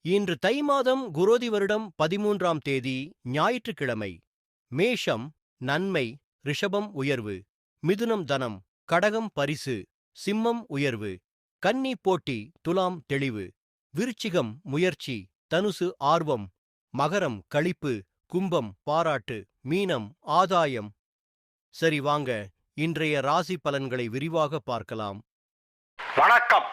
இன்று தை மாதம் குரோதி வருடம் 13ஆம் தேதி ஞாயிற்றுக்கிழமை. மேஷம் நன்மை, ரிஷபம் உயர்வு, மிதுனம் தனம், கடகம் பரிசு, சிம்மம் உயர்வு, கன்னி போட்டி, துலாம் தெளிவு, விருச்சிகம் முயற்சி, தனுசு ஆர்வம், மகரம் களிப்பு, கும்பம் பாராட்டு, மீனம் ஆதாயம். சரி, வாங்க இன்றைய ராசி பலன்களை விரிவாக பார்க்கலாம். வணக்கம்.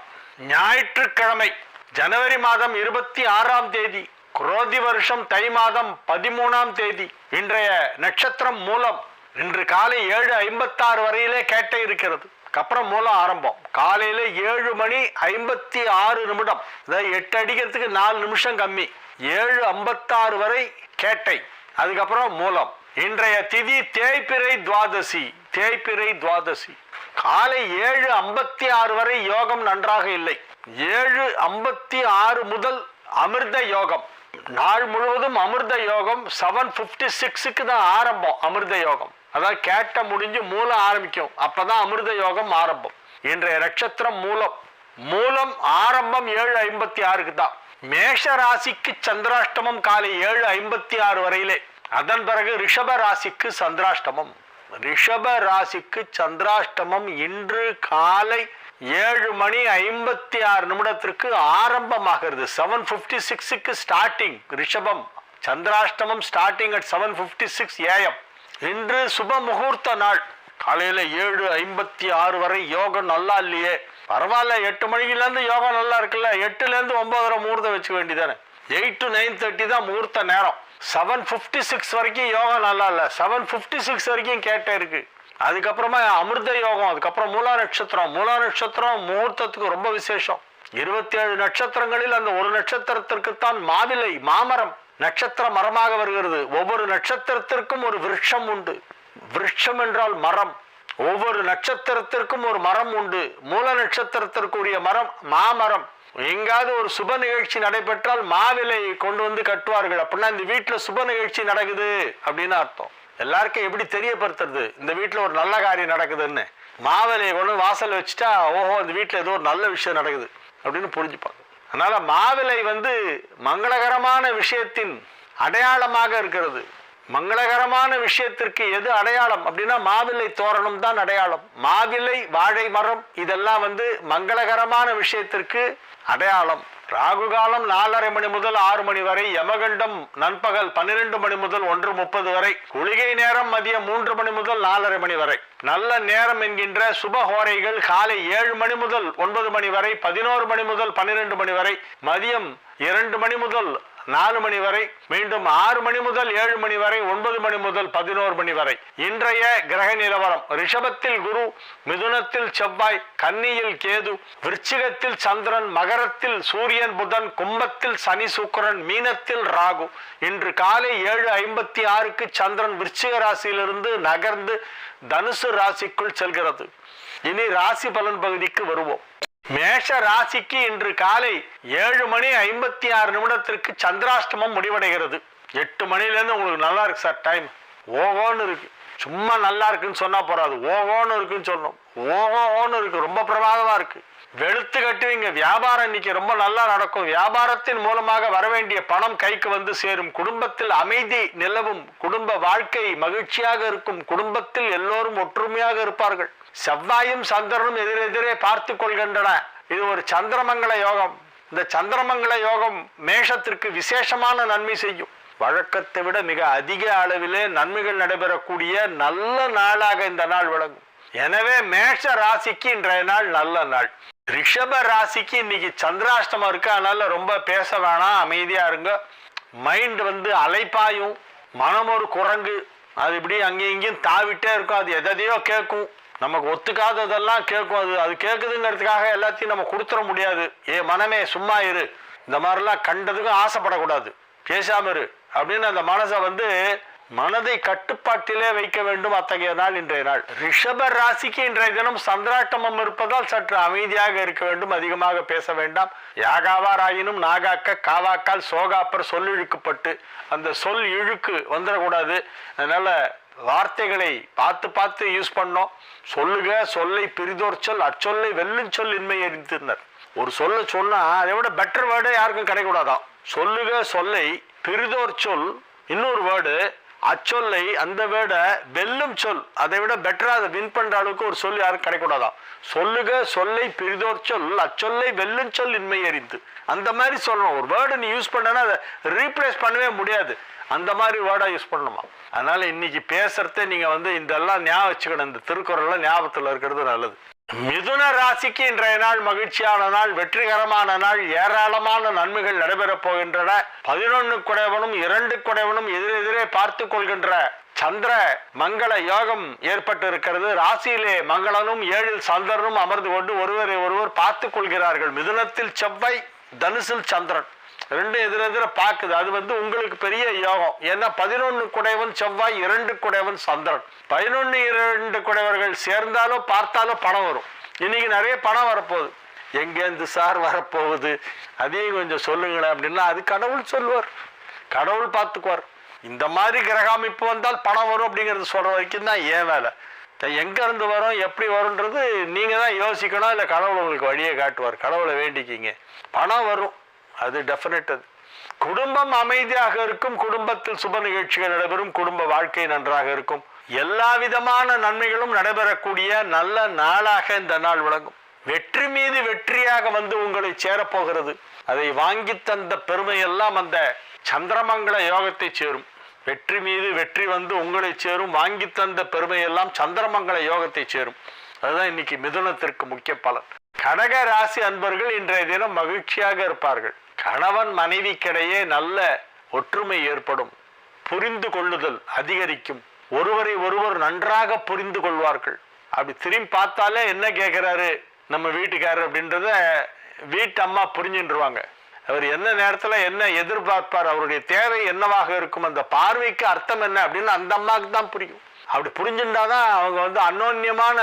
ஞாயிற்றுக்கிழமை, ஜனவரி மாதம் 26ஆம் தேதி, குரோதி வருஷம் தை மாதம் 13ஆம் தேதி. இன்றைய நட்சத்திரம் மூலம். இன்று காலை 7:56 வரையிலே கேட்டை இருக்கிறது. அப்புறம் மூலம் ஆரம்பம். காலையில 7 மணி 56 நிமிடம். 8 அடிக்கிறதுக்கு 4 நிமிஷம் கம்மி. 7:56 வரை கேட்டை, அதுக்கப்புறம் மூலம். இன்றைய திதி தேய்பிறை துவாதசி. தேய்பிறை துவாதசி காலை 7:56 வரை யோகம் நன்றாக இல்லை. 7:56 முதல் அமிர்த யோகம். நாள் முழுவதும் அமிர்த யோகம். 7:56க்கு தான் ஆரம்பம் அமிர்த யோகம். அதாவது கேட்ட முடிஞ்சு மூலம் ஆரம்பிக்கும். அப்பதான் அமிர்த யோகம் ஆரம்பம். இன்றைய நட்சத்திரம் மூலம். மூலம் ஆரம்பம் 7:56க்கு தான். மேஷ ராசிக்கு சந்திராஷ்டமம் காலை 7:56 வரையிலே. அதன் பிறகு ரிஷப ராசிக்கு சந்திராஷ்டமம். ரிஷப ராசிக்கு சந்திராஷ்டமம் இன்று காலை 7 மணி 56 நிமிடத்திற்கு ஆரம்பமாகிறது. 7:56க்கு ஸ்டார்டிங். ரிஷபம் சந்திராஷ்டமம் ஸ்டார்டிங் அட் 7:56 AM. இன்று சுப முகூர்த்த நாள். காலையில 7:56 வரை யோகம் நல்லா இல்லையே. பரவாயில்ல, 8 மணிலேருந்து யோகம் நல்லா இருக்குல்ல. 8லேருந்து 9:30 முகூர்த்தம் வச்சுக்க வேண்டியதானே. 8 to 9:30 தான் முகூர்த்த நேரம். 7:56 வரைக்கும் யோகம் நல்லா இல்லை. 7:56 வரைக்கும் கேட்டே இருக்கு. அதுக்கப்புறமா அமிர்த யோகம். அதுக்கப்புறம் மூலா நட்சத்திரம். மூலா நட்சத்திரம் முகூர்த்தத்துக்கு ரொம்ப விசேஷம். 27 நட்சத்திரங்களில் அந்த ஒரு நட்சத்திரத்திற்குத்தான் மாவிலை, மாமரம் நட்சத்திர மரமாக வருகிறது. ஒவ்வொரு நட்சத்திரத்திற்கும் ஒரு விருட்சம் உண்டு. விருட்சம் என்றால் மரம். ஒவ்வொரு நட்சத்திரத்திற்கும் ஒரு மரம் உண்டு. மூல நட்சத்திரத்திற்குரிய மரம் மாமரம். எங்காவது ஒரு சுப நிகழ்ச்சி நடைபெற்றால் மாவிலை கொண்டு வந்து கட்டுவார்கள். அப்படின்னா இந்த வீட்டுல சுப நிகழ்ச்சி நடக்குது அப்படின்னு அர்த்தம். எல்லாருக்கும் எப்படி தெரியப்படுத்துறது இந்த வீட்டுல ஒரு நல்ல காரியம் நடக்குதுன்னு? மாவிலையை கொண்டு வாசல் வச்சுட்டா ஓஹோ இந்த வீட்டுல ஏதோ ஒரு நல்ல விஷயம் நடக்குது அப்படின்னு புரிஞ்சுப்பாங்க. அதனால மாவிலை மங்களகரமான விஷயத்தின் அடையாளமாக இருக்கிறது. மங்களகரமான விஷயத்திற்கு எது அடையாளம் அப்படின்னா மாவிலை தோரணம் தான் அடையாளம். மாவிலை, வாழை மரம் இதெல்லாம் மங்களகரமான விஷயத்திற்கு அடையாளம். ராகு காலம் 4:30 மணி முதல் 6 மணி வரை. யமகண்டம் நண்பகல் 12 மணி முதல் 1:30 வரை. குளிகை நேரம் மதியம் 3 மணி முதல் 4:30 மணி வரை. நல்ல நேரம் என்கின்ற சுபஹோரைகள் காலை 7 மணி முதல் 9 மணி வரை, 11 மணி முதல் 12 மணி வரை, மதியம் 2 மணி முதல் 4 மணி வரை, மீண்டும் 6 மணி முதல் 7 மணி வரை, 9 மணி முதல் 11 மணி வரை. இன்றைய கிரக நிலவரம்: ரிஷபத்தில் குரு, மிதுனத்தில் செவ்வாய், கன்னியில் கேது, விருச்சிகத்தில் சந்திரன், மகரத்தில் சூரியன் புதன், கும்பத்தில் சனி சுக்கிரன், மீனத்தில் ராகு. இன்று காலை 7:56க்கு சந்திரன் விருச்சிக ராசியிலிருந்து நகர்ந்து தனுசு ராசிக்குள் செல்கிறது. இனி ராசி பலன் பகுதிக்கு வருவோம். மேஷ ராசிக்கு இன்று காலை 7 மணி 56 நிமிடத்திற்கு சந்திராஷ்டமம் முடிவடைகிறது. 8 மணிலேருந்து உங்களுக்கு நல்லா இருக்கு சார் டைம். ஓகோன்னு இருக்கு. சும்மா நல்லா இருக்குன்னு சொன்னா போறாது, ஓகோன்னு இருக்குன்னு சொல்லணும். ஓகோன்னு இருக்கு, ரொம்ப பிரமாதமா இருக்கு. வெளுத்து கட்டுவீங்க. வியாபாரம் இன்னைக்கு ரொம்ப நல்லா நடக்கும். வியாபாரத்தின் மூலமாக வரவேண்டிய பணம் கைக்கு சேரும். குடும்பத்தில் அமைதி நிலவும். குடும்ப வாழ்க்கை மகிழ்ச்சியாக இருக்கும். குடும்பத்தில் எல்லோரும் ஒற்றுமையாக இருப்பார்கள். செவ்வாயும் சந்திரனும் எதிரெதிரே பார்த்து கொள்கின்றன. இது ஒரு சந்திரமங்கல யோகம். இந்த சந்திரமங்கல யோகம் மேஷத்திற்கு விசேஷமான நன்மை செய்யும். வழக்கத்தை விட மிக அதிக அளவிலே நன்மைகள் நடைபெறக்கூடிய நல்ல நாளாக இந்த நாள் விளங்கும். எனவே மேஷ ராசிக்கு இன்றைய நாள் நல்ல நாள். ரிஷப ராசிக்கு இன்னைக்கு சந்திராஷ்டமம் இருக்கு. அதனால ரொம்ப பேச வேணாம், அமைதியா இருங்க. மைண்ட் அலைப்பாயும். மனம் ஒரு குரங்கு. அது இப்படி அங்கேயும் இங்கேயும் தாவிட்டே இருக்கும். அது எதையோ கேட்கும். நமக்கு ஒத்துக்காததெல்லாம் கேட்கும். அது கேட்குதுங்கிறதுக்காக எல்லாத்தையும் நம்ம கொடுத்துட முடியாது. ஏ மனமே சும்மா இரு, இந்த மாதிரிலாம் கண்டதுக்கும் ஆசைப்படக்கூடாது, பேசாம இரு அப்படின்னு அந்த மனசை மனதை கட்டுப்பாட்டிலே வைக்க வேண்டும். அத்தகைய நாள் இன்றைய நாள். ரிஷப ராசிக்கு இன்றைய தினம் சந்திராஷ்டமம் இருப்பதால் சற்று அமைதியாக இருக்க வேண்டும். அதிகமாக பேச வேண்டாம். யாகாவாராயினும் நாகாக்க காவாக்கால் சோகாப்பர் சொல் இழுக்கப்பட்டு அந்த சொல் இழுக்கு வந்துடக்கூடாது. அதனால வார்த்தைகளை பார்த்து பார்த்து யூஸ் பண்ணோம். சொல்லுக சொல்லை பிரிதோர் சொல் அச்சொல்லை வெல்லும் சொல் இன்மை அறிந்திருந்தார். ஒரு சொல்ல சொன்னா அதை விட பெட்டர் வேர்டு யாருக்கும் கிடைக்கூடாதான். சொல்லுக சொல்லை பிரிதோர் சொல், இன்னொரு வேர்டு அச்சொல்லை, அந்த வேர்டை வெல்லும் சொல், அதை விட பெட்டரா அதை வின் பண்ற அளவுக்கு ஒரு சொல் யாரும் கிடைக்கூடாதான். சொல்லுக சொல்லை பிரிதோர் சொல், அச்சொல்லை வெல்லும் சொல் இன்மை அறிந்து. அந்த மாதிரி சொல்லணும். ஒரு வேர்டு நீ யூஸ் பண்ணனா அதை ரீப்ளேஸ் பண்ணவே முடியாது. அந்த மாதிரி வேர்டா யூஸ் பண்ணணுமா. அதனால இன்னைக்கு பேசுறதே நீங்க இதெல்லாம் ஞாபகம் வச்சுக்கணும். இந்த திருக்குறள்லாம் ஞாபகத்தில் இருக்கிறது நல்லது. மிதுன ராசிக்கு இன்றைய நாள் மகிழ்ச்சியான நாள், வெற்றிகரமான நாள், ஏராளமான நன்மைகள் நடைபெறப் போகின்றன. 11 குடைவனும் 2 குடைவனும் எதிரெதிரே பார்த்து கொள்கின்ற சந்திர மங்கள யோகம் ஏற்பட்டு இருக்கிறது. ராசியிலே மங்களனும் 7ல் சந்திரனும் அமர்ந்து கொண்டு ஒருவரை ஒருவர் பார்த்து கொள்கிறார்கள். மிதுனத்தில் செவ்வாய், தனுசில் சந்திரன், ரெண்டும் எதிரெதிர பார்க்குது. அது உங்களுக்கு பெரிய யோகம். ஏன்னா 11 குடைவன் செவ்வாய், 2 குடைவன் சந்திரன். 11 2 குடைவர்கள் சேர்ந்தாலோ பார்த்தாலோ பணம் வரும். இன்னைக்கு நிறைய பணம் வரப்போகுது. எங்கேருந்து சார் வரப்போகுது, அதையும் கொஞ்சம் சொல்லுங்களேன் அப்படின்னா அது கடவுள் சொல்லுவார், கடவுள் பார்த்துக்குவார். இந்த மாதிரி கிரக அமைப்பு வந்தால் பணம் வரும் அப்படிங்கிறது சொல்ற வரைக்கும் தான் ஏன் வேலை. எங்க இருந்து வரும், எப்படி வரும்ன்றது நீங்க தான் யோசிக்கணும். இல்லை கடவுள் உங்களுக்கு வழியை காட்டுவார். கடவுளை வேண்டிக்கிங்க, பணம் வரும், அது டெஃபினட். அது குடும்பம் அமைதியாக இருக்கும், குடும்பத்தில் சுப நிகழ்ச்சிகள் நடைபெறும், குடும்ப வாழ்க்கை நன்றாக இருக்கும். எல்லா விதமான நன்மைகளும் நடைபெறக்கூடிய நல்ல நாளாக இந்த நாள் விளங்கும். வெற்றி மீது வெற்றியாக உங்களை சேரப்போகிறது. அதை வாங்கி தந்த பெருமை எல்லாம் அந்த சந்திரமங்கல யோகத்தை சேரும். வெற்றி மீது வெற்றி உங்களை சேரும். வாங்கி தந்த பெருமை எல்லாம் சந்திரமங்கல யோகத்தை சேரும். அதுதான் இன்னைக்கு மிதுனத்திற்கு முக்கிய பலன். கடக ராசி அன்பர்கள் இன்றைய தினம் மகிழ்ச்சியாக இருப்பார்கள். கணவன் மனைவிக்கிடையே நல்ல ஒற்றுமை ஏற்படும். புரிந்து கொள்ளுதல் அதிகரிக்கும். ஒருவரை ஒருவர் நன்றாக புரிந்து கொள்வார்கள். அப்படி திரும்பி பார்த்தாலே என்ன கேட்கிறாரு நம்ம வீட்டுக்காரர் அப்படின்றத வீட்டு அம்மா புரிஞ்சுருவாங்க. அவர் என்ன நேரத்துல என்ன எதிர்பார்ப்பார், அவருடைய தேவை என்னவாக இருக்கும், அந்த பார்வைக்கு அர்த்தம் என்ன அப்படின்னு அந்த அம்மாவுக்கு தான் புரியும். அப்படி புரிஞ்சுட்டாதான் அவங்க அனோன்யமான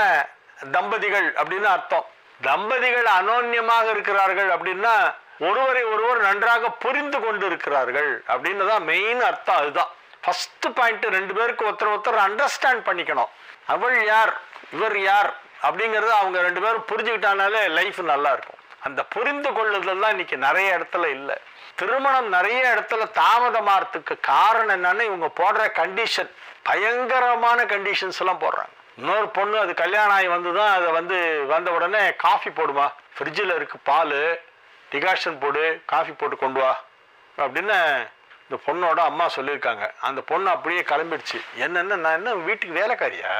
தம்பதிகள் அப்படின்னு அர்த்தம். தம்பதிகள் அனோன்யமாக இருக்கிறார்கள் அப்படின்னா ஒருவரை ஒருவர் நன்றாக புரிந்து கொண்டு இருக்கிறார்கள் அப்படின்னு தான் மெயின் அர்த்தம். அதுதான் ஃபர்ஸ்ட் பாயிண்ட். 2 பேருக்கு ஒருத்தர் அண்டர்ஸ்டாண்ட் பண்ணிக்கணும். அவள் யார், இவர் யார் அப்படிங்கறத அவங்க 2 பேரும் புரிஞ்சுக்கிட்டானாலே லைஃப் நல்லா இருக்கும். அந்த புரிந்து கொள்ளுதல் தான் இன்னைக்கு நிறைய இடத்துல இல்லை. திருமணம் நிறைய இடத்துல தாமதமாறதுக்கு காரணம் என்னன்னு இவங்க போடுற கண்டிஷன், பயங்கரமான கண்டிஷன்ஸ் எல்லாம் போடுறாங்க. இன்னொரு பொண்ணு அது கல்யாணம் ஆகி வந்துதான் அதை வந்த உடனே காஃபி போடுமா, ஃப்ரிட்ஜில் இருக்கு பால், டிகாஷன் போடு, காஃபி போட்டு கொண்டு வா அப்படின்னு இந்த பொண்ணோட அம்மா சொல்லியிருக்காங்க. அந்த பொண்ணு அப்படியே கிளம்பிடுச்சு. என்னென்ன நான் என்ன வீட்டுக்கு வேலைக்காரியா,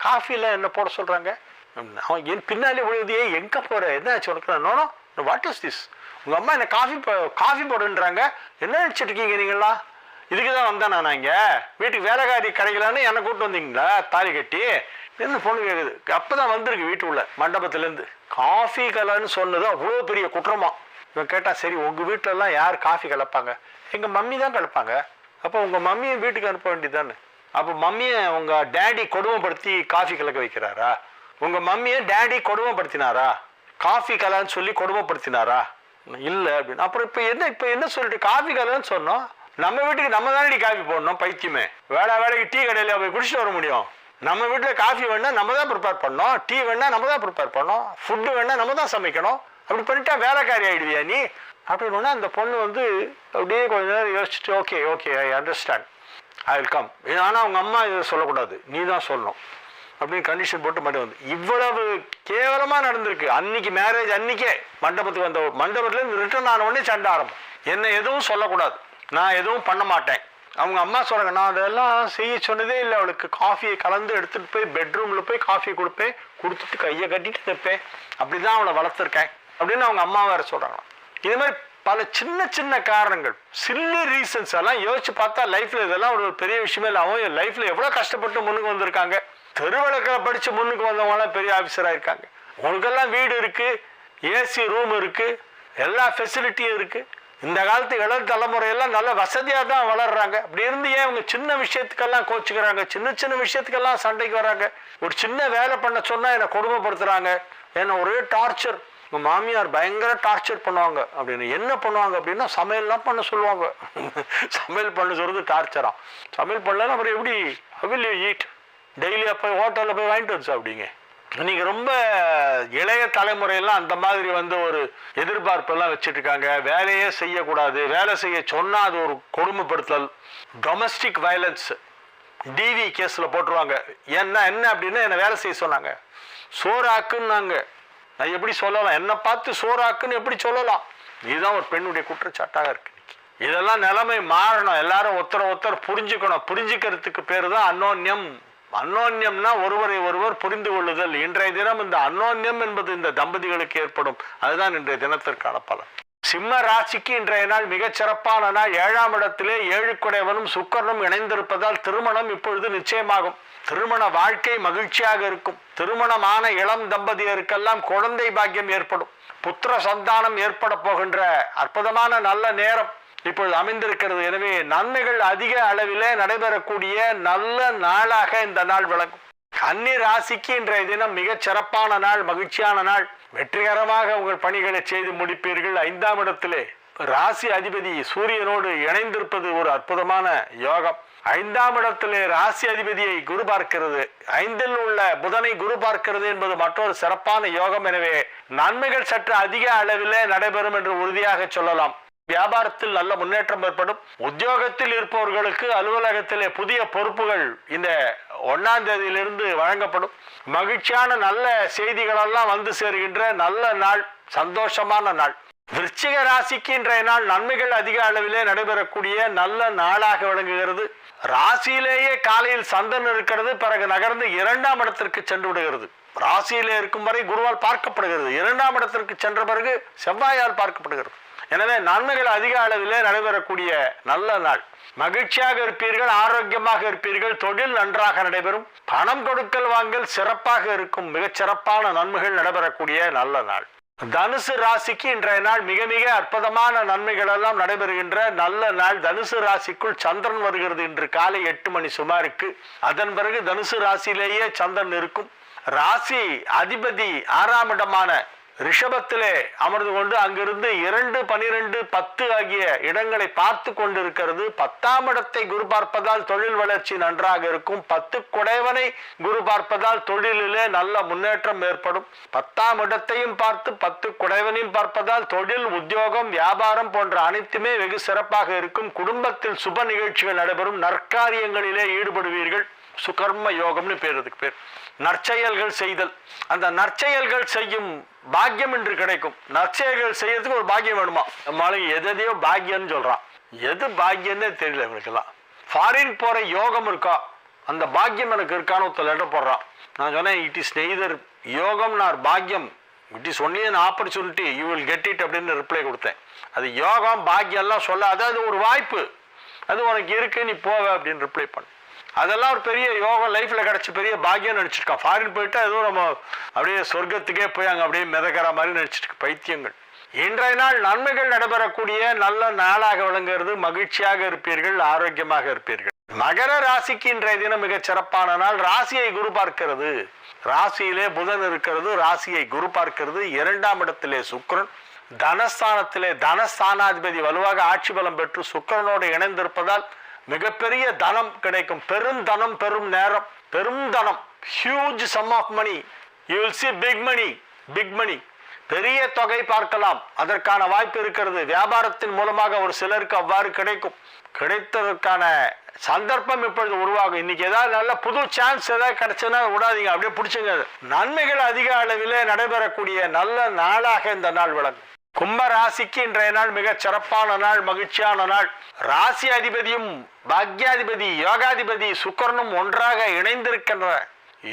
காஃபியில் என்ன போட சொல்கிறாங்க. அவன் என் பின்னாலே விழுதியே எங்கே போகிற, என்ன ஆச்சு உனக்கு? நோனோ வாட் இஸ் திஸ், உங்கள் அம்மா என்ன காஃபி போடுன்றாங்க, என்ன நினச்சிட்டு இருக்கீங்க நீங்களா? இதுக்கு தான் வந்தேன் நான் இங்கே, வீட்டுக்கு வேலைக்காரி கிடைக்கலான்னு என்னை கூப்பிட்டு வந்தீங்களா தாலி கட்டி? என்ன பொண்ணு கேட்குது. அப்போ தான் வந்திருக்கு வீட்டுக்குள்ள மண்டபத்துலேருந்து. காஃபி கலன்னு சொன்னது அவ்வளோ பெரிய குற்றமா. இவன் கேட்டால் சரி உங்கள் வீட்டிலலாம் யார் காஃபி கலப்பாங்க? எங்கள் மம்மி தான் கலப்பாங்க. அப்போ உங்கள் மம்மியை வீட்டுக்கு அனுப்ப வேண்டியதானே. அப்போ மம்மியை உங்கள் டேடி கொடுமைப்படுத்தி காஃபி கலக்க வைக்கிறாரா? உங்கள் மம்மியை டேடி கொடுமைப்படுத்தினாரா? காஃபி கலன்னு சொல்லி கொடுமைப்படுத்தினாரா? இல்லை அப்படின்னு. அப்புறம் இப்போ என்ன சொல்லிட்டு காஃபி கலன்னு சொன்னோம். நம்ம வீட்டுக்கு நம்ம தானே காஃபி போடணும். பைத்தியமே, வேலைக்கு டீ கடையில் போய் குடிச்சிட்டு வர முடியும். நம்ம வீட்டில் காஃபி வேணா நம்ம தான் ப்ரிப்பேர் பண்ணோம், டீ வேணா நம்ம தான் ப்ரிப்பேர் பண்ணோம், ஃபுட்டு வேணா நம்ம தான் சமைக்கணும். அப்படி பண்ணிட்டா வேலைக்காரி ஆகிடுவியா நீ அப்படின்னா அந்த பொண்ணு அப்படியே கொஞ்ச நேரம் யோசிச்சுட்டு okay I understand, I will come. ஆனால் அவங்க அம்மா இதை சொல்லக்கூடாது, நீ தான் சொல்லணும் அப்படின்னு கண்டிஷன் போட்டு மட்டும் இவ்வளவு கேவலமாக நடந்திருக்கு. அன்னைக்கு மேரேஜ் அன்னைக்கே மண்டபத்துக்கு மண்டபத்துலேருந்து ரிட்டர்ன் ஆன உடனே சண்டை ஆரம்பம். என்ன எதுவும் சொல்லக்கூடாது, நான் எதுவும் பண்ண மாட்டேன். அவங்க அம்மா சொல்கிறாங்க நான் அதெல்லாம் செய்ய சொன்னதே இல்லை. அவளுக்கு காஃபியை கலந்து எடுத்துகிட்டு போய் பெட்ரூமில் போய் காஃபி கொடுப்பேன், கொடுத்துட்டு கையை கட்டிட்டு நிற்பேன், அப்படி தான் அவளை வளர்த்துருக்கேன் அப்படின்னு அவங்க அம்மா வேறு சொல்கிறாங்க. இது மாதிரி பல சின்ன காரணங்கள், சில்லி ரீசன்ஸ் எல்லாம் யோசிச்சு பார்த்தா லைஃப்பில் இதெல்லாம் ஒரு பெரிய விஷயமே இல்லை. அவங்க லைஃப்பில் எவ்வளோ கஷ்டப்பட்டு முன்னுக்கு வந்திருக்காங்க. தெருவிளக்கில் படித்து முன்னுக்கு வந்தவங்களாம் பெரிய ஆஃபீஸராக இருக்காங்க. உங்களுக்கெல்லாம் வீடு இருக்குது, ஏசி ரூம் இருக்குது, எல்லா ஃபெசிலிட்டியும் இருக்குது. இந்த காலத்து இளம் தலைமுறையெல்லாம் நல்ல வசதியாக தான் வளர்றாங்க. அப்படி இருந்து ஏன் அவங்க சின்ன விஷயத்துக்கெல்லாம் கோச்சிக்கிறாங்க, சின்ன விஷயத்துக்கெல்லாம் சண்டைக்கு வராங்க. ஒரு சின்ன வேலை பண்ண சொன்னால் என்னை கொடுமைப்படுத்துகிறாங்க, என்னை ஒரே டார்ச்சர். உங்கள் மாமியார் பயங்கர டார்ச்சர் பண்ணுவாங்க அப்படின்னு. என்ன பண்ணுவாங்க அப்படின்னா சமையல்லாம் பண்ண சொல்லுவாங்க. சமையல் பண்ண சொல்கிறது டார்ச்சரா. சமையல் பண்ணலன்னா அப்புறம் எப்படி வில் யூ ஈட்? டெய்லி அப்போ ஹோட்டலில் போய் வாங்கிட்டு வந்து சாப்பிடுங்க. இன்னைக்கு ரொம்ப இளைய தலைமுறையெல்லாம் அந்த மாதிரி ஒரு எதிர்பார்ப்பெல்லாம் வச்சுட்டு இருக்காங்க. வேலையே செய்யக்கூடாது, வேலை செய்ய சொன்னால் அது ஒரு கொடுமைப்படுத்தல், டொமஸ்டிக் வயலன்ஸ், டிவி கேஸில் போட்டுருவாங்க. என்ன அப்படின்னா என்னை வேலை செய்ய சொன்னாங்க, சோறாக்குன்னாங்க. நான் எப்படி சொல்லலாம், என்னை பார்த்து சோறாக்குன்னு எப்படி சொல்லலாம்? இதுதான் ஒரு பெண்ணுடைய குற்றச்சாட்டாக இருக்கு. இதெல்லாம் நிலைமை மாறணும். எல்லாரும் ஒருத்தர் புரிஞ்சுக்கணும். புரிஞ்சுக்கிறதுக்கு பேரு தான் அன்னோன்யம். அன்னோன்யம்னா ஒருவரை ஒருவர் புரிந்து கொள்ளுதல். இன்றைய தினம் இந்த அன்னோன்யம் என்பது இந்த தம்பதிகளுக்கு ஏற்படும். அதுதான் இன்றைய தினத்திற்கான பலன். சிம்ம ராசிக்கு இன்றைய நாள் மிகச் சிறப்பான நாள். 7ஆம் இடத்திலே 7 குடைவனும் சுக்கிரனும் இணைந்திருப்பதால் திருமணம் இப்பொழுது நிச்சயமாகும். திருமண வாழ்க்கை மகிழ்ச்சியாக இருக்கும். திருமணமான இளம் தம்பதியருக்கெல்லாம் குழந்தை பாக்கியம் ஏற்படும். புத்திர சந்தானம் ஏற்பட போகின்ற அற்புதமான நல்ல நேரம் இப்பொழுது அமைந்திருக்கிறது. எனவே நன்மைகள் அதிக அளவிலே நடைபெறக்கூடிய நல்ல நாளாக இந்த நாள் விளங்கும். கன்னி ராசிக்கு இன்றைய தினம் மிகச் சிறப்பான நாள், மகிழ்ச்சியான நாள். வெற்றிகரமாக உங்கள் பணிகளை செய்து முடிப்பீர்கள். 5ஆம் இடத்திலே ராசி அதிபதி சூரியனோடு இணைந்திருப்பது ஒரு அற்புதமான யோகம். 5ஆம் இடத்திலே ராசி அதிபதியை குரு பார்க்கிறது. 5இல் உள்ள புதனை குரு பார்க்கிறது என்பது மற்றொரு சிறப்பான யோகம். எனவே நன்மைகள் சற்று அதிக அளவிலே நடைபெறும் என்று உறுதியாக சொல்லலாம். வியாபாரத்தில் நல்ல முன்னேற்றம் ஏற்படும். உத்தியோகத்தில் இருப்பவர்களுக்கு அலுவலகத்திலே புதிய பொறுப்புகள் இந்த 1ஆம் தேதியிலிருந்து வழங்கப்படும். மகிழ்ச்சியான நல்ல செய்திகளெல்லாம் வந்து சேருகின்ற நல்ல நாள், சந்தோஷமான நாள். விருச்சிக ராசிக்கு இன்றைய நாள் நன்மைகள் அதிக அளவிலே நடைபெறக்கூடிய நல்ல நாளாக விளங்குகிறது. ராசியிலேயே காலையில் சந்திரன் இருக்கிறது, பிறகு நகர்ந்து 2ஆம் இடத்திற்கு சென்று விடுகிறது. ராசியிலே இருக்கும் வரை குருவால் பார்க்கப்படுகிறது. 2ஆம் இடத்திற்கு சென்ற பிறகு செவ்வாயால் பார்க்கப்படுகிறது. எனவே நன்மைகள் அதிக அளவிலே நடைபெறக்கூடிய நல்ல நாள். மகிழ்ச்சியாக இருப்பீர்கள், ஆரோக்கியமாக இருப்பீர்கள், தொழில் நன்றாக நடைபெறும், பணம் கொடுக்கல் வாங்கல் சிறப்பாக இருக்கும். மிகச் சிறப்பான நன்மைகள் நடைபெறக்கூடிய நல்ல நாள். தனுசு ராசிக்கு இன்றைய நாள் மிக மிக அற்புதமான நன்மைகள் எல்லாம் நடைபெறுகின்ற நல்ல நாள். தனுசு ராசிக்குள் சந்திரன் வருகிறது இன்று காலை 8 மணி சுமாருக்கு. அதன் பிறகு தனுசு ராசியிலேயே சந்திரன் இருக்கும். ராசி அதிபதி 6ஆம் இடமான ரிஷபத்திலே அமர்ந்து கொண்டு அங்கிருந்து 2, 12, 10 ஆகிய இடங்களை பார்த்து கொண்டிருக்கிறது. 10ஆம் இடத்தை குரு பார்ப்பதால் தொழில் வளர்ச்சி நன்றாக இருக்கும். 10 குடைவனை குரு பார்ப்பதால் தொழிலிலே நல்ல முன்னேற்றம் ஏற்படும். 10ஆம் இடத்தையும் பார்த்து 10 குடைவனையும் பார்ப்பதால் தொழில், உத்தியோகம், வியாபாரம் போன்ற அனைத்துமே வெகு சிறப்பாக இருக்கும். குடும்பத்தில் சுப நிகழ்ச்சிகள் நடைபெறும். நற்காரியங்களிலே ஈடுபடுவீர்கள். சுகர்ம யோகம்னு பேருக்கு பேர். நற்செயல்கள் செய்தல். அந்த நற்செயல்கள் செய்யும் பாக்கியம் என்று கிடைக்கும். நற்செயல்கள் செய்யறதுக்கு ஒரு பாக்கியம் வேணுமா? நம்மளுக்கு எதையோ பாக்கியம்னு சொல்றான். எது பாக்கியம்னே தெரியல இவனுக்கெல்லாம். ஃபாரின் போற யோகம் இருக்கா, அந்த பாக்கியம் எனக்கு இருக்கான்னு ஒருத்தர் லெட்டர் போடுறான். நான் சொன்னேன், இட் இஸ் நெய்தர் யோகம் நார் பாக்கியம், it is only an opportunity, you will get it அப்படின்னு ரிப்ளை கொடுத்தேன். அது யோகம் பாக்கியம் எல்லாம் சொல்ல, அதாவது ஒரு வாய்ப்பு, அது உனக்கு இருக்கு, நீ போவ அப்படின்னு ரிப்ளை பண்ண. அதெல்லாம் ஒரு பெரிய யோகம் லைஃப்ல கிடைச்சி பெரிய பாக்கியம் நினைச்சிருக்கான். ஃபாரின் போயிட்டா ஏதோ நம்ம அப்படியே சொர்க்கத்துக்கே போய் அங்கே அப்படியே மிதக்கிற மாதிரி நினைச்சிருக்கு பைத்தியங்கள். இன்றைய நாள் நன்மைகள் நடைபெறக்கூடிய நல்ல நாளாக விளங்குகிறது. மகிழ்ச்சியாக இருப்பீர்கள், ஆரோக்கியமாக இருப்பீர்கள். மகர ராசிக்கு இன்றைய தினம் மிகச் சிறப்பான நாள். ராசியை குரு பார்க்கிறது. ராசியிலே புதன் இருக்கிறது, ராசியை குரு பார்க்கிறது. 2ஆம் இடத்திலே சுக்கிரன், தனஸ்தானத்திலே தனஸ்தானாதிபதி வலுவாக ஆட்சி பலம் பெற்று சுக்கிரனோடு இணைந்திருப்பதால் மிகப்பெரிய தனம் கிடைக்கும். பெருந்தனம் பெரும் நேரம், பெரும் தனம், huge sum of money, you will see big money, பெரிய தொகை பார்க்கலாம். அதற்கான வாய்ப்பு இருக்கிறது. வியாபாரத்தின் மூலமாக ஒரு சிலருக்கு அவ்வாறு கிடைக்கும். கிடைத்ததற்கான சந்தர்ப்பம் இப்பொழுது உருவாகும். இன்னைக்கு ஏதாவது நல்ல புது சான்ஸ் ஏதாவது கிடைச்சதுன்னா விடாதீங்க, அப்படியே பிடிச்சுங்க. நன்மைகள் அதிக அளவிலே நடைபெறக்கூடிய நல்ல நாளாக இந்த நாள் விளங்கும். கும்ப ராசிக்கு இன்றைய நாள் மிகச் சிறப்பான நாள், மகிழ்ச்சியான நாள். ராசி அதிபதியும் பாக்யாதிபதி யோகாதிபதி சுக்கிரனும் ஒன்றாக இணைந்திருக்கின்ற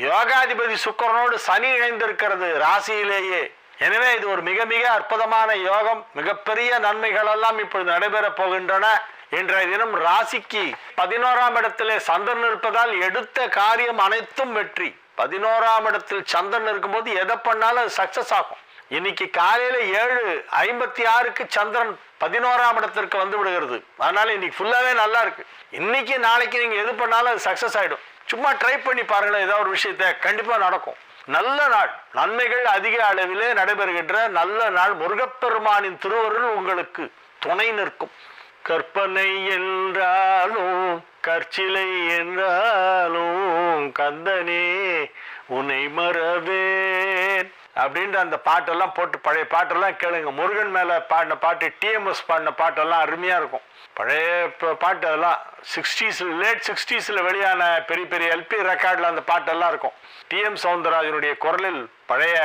யோகாதிபதி சுக்கிரனோடு சனி இணைந்திருக்கிறது ராசியிலேயே. எனவே இது ஒரு மிக மிக அற்புதமான யோகம். மிகப்பெரிய நன்மைகள் எல்லாம் இப்பொழுது நடைபெறப் போகின்றன. இன்றைய தினம் ராசிக்கு 11ஆம் இடத்திலே சந்திரன் இருப்பதால் எடுத்த காரியம் அனைத்தும் வெற்றி. 11ஆம் இடத்தில் சந்திரன் இருக்கும்போது எதை பண்ணாலும் அது சக்சஸ் ஆகும். இன்னைக்கு காலையில 7:56க்கு சந்திரன் 11ஆம் இடத்திற்கு வந்து விடுகிறது. அதனால இன்னைக்கு ஃபுல்லாவே நல்லா இருக்கு. இன்னைக்கு நாளைக்கு நீங்க எது பண்ணாலும் அது சக்சஸ் ஆயிடும். சும்மா ட்ரை பண்ணி பாருங்களேன், ஏதாவது ஒரு விஷயத்த கண்டிப்பா நடக்கும். நல்ல நாள், நன்மைகள் அதிக அளவிலே நடைபெறுகின்ற நல்ல நாள். முருகப்பெருமானின் திருவருள் உங்களுக்கு துணை நிற்கும். கற்பனை என்றாலும் கற்சிலை என்றாலும் கந்தனே உன்னை மறவேன் அப்படின்ற அந்த பாட்டெல்லாம் போட்டு பழைய பாட்டெல்லாம் கேளுங்க. முருகன் மேலே பாடின பாட்டு, டிஎம்எஸ் பாடின பாட்டெல்லாம் அருமையாக இருக்கும். பழைய பாட்டு அதெல்லாம் 60s லேட் 60s வெளியான பெரிய பெரிய எல்பி ரெக்கார்டில் அந்த பாட்டெல்லாம் இருக்கும். டிஎம் சௌந்தரராஜனுடைய குரலில் பழைய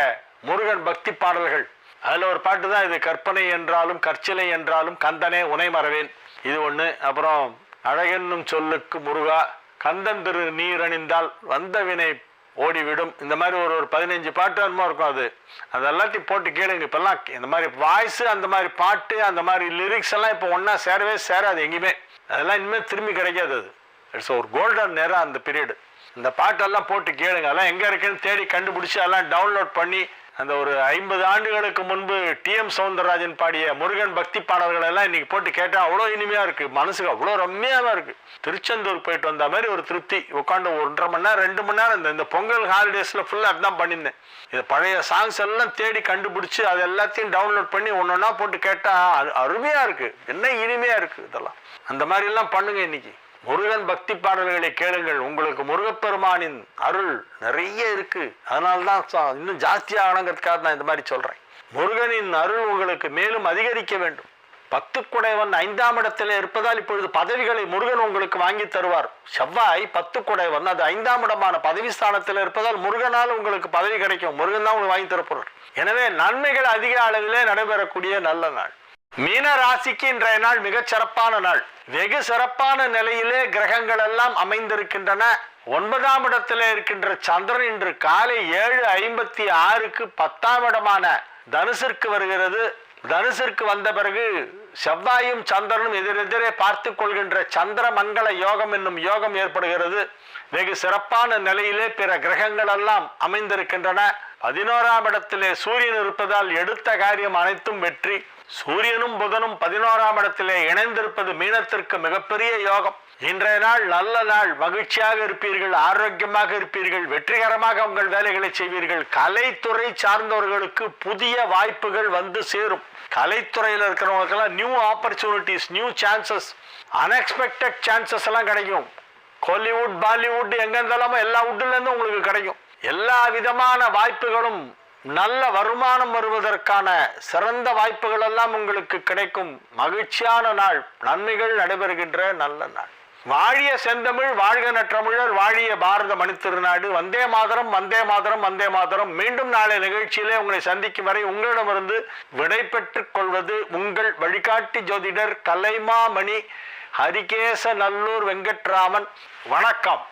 முருகன் பக்தி பாடல்கள். அதில் ஒரு பாட்டு தான் இது, கற்பனை என்றாலும் கற்சிலை என்றாலும் கந்தனே உனை மறவேன், இது ஒன்று. அப்புறம் அழகென்னும் சொல்லுக்கு முருகா, கந்தன் திரு நீரணிந்தால் வந்த வினை ஓடிவிடும். இந்த மாதிரி ஒரு 15 பாட்டு அருமா இருக்கும். அது எல்லாத்தையும் போட்டு கேளுங்க. இப்பெல்லாம் இந்த மாதிரி வாய்ஸு, அந்த மாதிரி பாட்டு, அந்த மாதிரி லிரிக்ஸ் எல்லாம் இப்போ ஒன்றா சேரவே சேராது எங்கேயுமே. அதெல்லாம் இனிமேல் திரும்பி கிடைக்காது. அது இட்ஸ் ஒரு கோல்டன் நேரம் அந்த பீரியடு. இந்த பாட்டெல்லாம் போட்டு கேளுங்க. அதெல்லாம் எங்கே இருக்குன்னு தேடி கண்டுபிடிச்சி அதெல்லாம் டவுன்லோட் பண்ணி, அந்த ஒரு 50 ஆண்டுகளுக்கு முன்பு டிஎம் சௌந்தரராஜன் பாடிய முருகன் பக்தி பாடல்கள் எல்லாம் இன்னைக்கு போட்டு கேட்டால் அவ்வளோ இனிமையாக இருக்குது, மனசுக்கு அவ்வளோ ரம்மியாக இருக்குது. திருச்செந்தூர் போயிட்டு வந்த மாதிரி ஒரு திருப்தி. உட்காந்து 1.5 மணி நேரம் 2 மணி நேரம் இந்த பொங்கல் ஹாலிடேஸில் ஃபுல்லாக அதுதான் பண்ணியிருந்தேன். இது பழைய சாங்ஸ் எல்லாம் தேடி கண்டுபிடிச்சி அது எல்லாத்தையும் டவுன்லோட் பண்ணி ஒன்றா போட்டு கேட்டால் அருமையாக இருக்குது, என்ன இனிமையாக இருக்குது. இதெல்லாம் அந்த மாதிரிலாம் பண்ணுங்க. இன்னைக்கு முருகன் பக்தி பாடல்களை கேளுங்கள். உங்களுக்கு முருகப்பெருமானின் அருள் நிறைய இருக்கு. அதனால்தான் இன்னும் ஜாஸ்தியாக ஆனங்கிறதுக்காக நான் இந்த மாதிரி சொல்றேன். முருகனின் அருள் உங்களுக்கு மேலும் அதிகரிக்க வேண்டும். 10 குடைவன் 5ஆம் இடத்தில் இருப்பதால் இப்பொழுது பதவிகளை முருகன் உங்களுக்கு வாங்கி தருவார். செவ்வாய் 10 குடைவன், அது 5ஆம் இடமான பதவி ஸ்தானத்தில் இருப்பதால் முருகனால் உங்களுக்கு பதவி கிடைக்கும். முருகன் தான் உங்களுக்கு வாங்கி தரப்போறார். எனவே நன்மைகள் அதிக அளவிலே நடைபெறக்கூடிய நல்ல நாள். மீன ராசிக்கு இன்றைய நாள் மிகச் சிறப்பான நாள். வெகு சிறப்பான நிலையிலே கிரகங்கள் எல்லாம் அமைந்திருக்கின்றன. 9ஆம் இடத்திலே இருக்கின்ற சந்திரன் இன்று காலை 7:56 10ஆம் இடமான தனுசிற்கு வருகிறது. தனுசிற்கு வந்த பிறகு செவ்வாயும் சந்திரனும் எதிரெதிரே பார்த்து கொள்கின்ற சந்திர மங்கள யோகம் என்னும் யோகம் ஏற்படுகிறது. வெகு சிறப்பான நிலையிலே பிற கிரகங்கள் எல்லாம் அமைந்திருக்கின்றன. 11ஆம் இடத்திலே சூரியன் இருப்பதால் எடுத்த காரியம் அனைத்தும் வெற்றி. சூரியனும் புதனும் 11ஆம் இடத்திலே இணைந்திருப்பது மீனத்திற்கு மிகப்பெரிய யோகம். இன்றைய நாள் நல்ல நாள். மகிழ்ச்சியாக இருப்பீர்கள், ஆரோக்கியமாக இருப்பீர்கள், வெற்றிகரமாக உங்கள் வேலைகளை செய்வீர்கள். கலைத்துறை சார்ந்தவர்களுக்கு புதிய வாய்ப்புகள் வந்து சேரும். கலைத்துறையில் இருக்கிறவங்களுக்கெல்லாம் new opportunities, new chances, unexpected chances எல்லாம் கிடைக்கும். ஹாலிவுட், பாலிவுட், எங்க இருந்தாலும் எல்லா வுட்லேருந்து உங்களுக்கு கிடைக்கும். எல்லா விதமான வாய்ப்புகளும், நல்ல வருமானம் வருவதற்கான சிறந்த வாய்ப்புகள் எல்லாம் உங்களுக்கு கிடைக்கும். மகிழ்ச்சியான நாள். நன்மைகள் நடைபெறுகின்ற நல்ல நாள். வாழிய செந்தமிழ், வாழ்க நற்றமிழர், வாழிய பாரத மணித்திருநாடு. வந்தே மாதரம், வந்தே மாதரம், வந்தே மாதரம். மீண்டும் நாளை நிகழ்ச்சியிலே உங்களை சந்திக்கும் வரை உங்களிடமிருந்து விடை பெற்றுக் கொள்வது உங்கள் வழிகாட்டி ஜோதிடர் கலைமாமணி ஹரிகேச நல்லூர் வெங்கட்ராமன். வணக்கம்.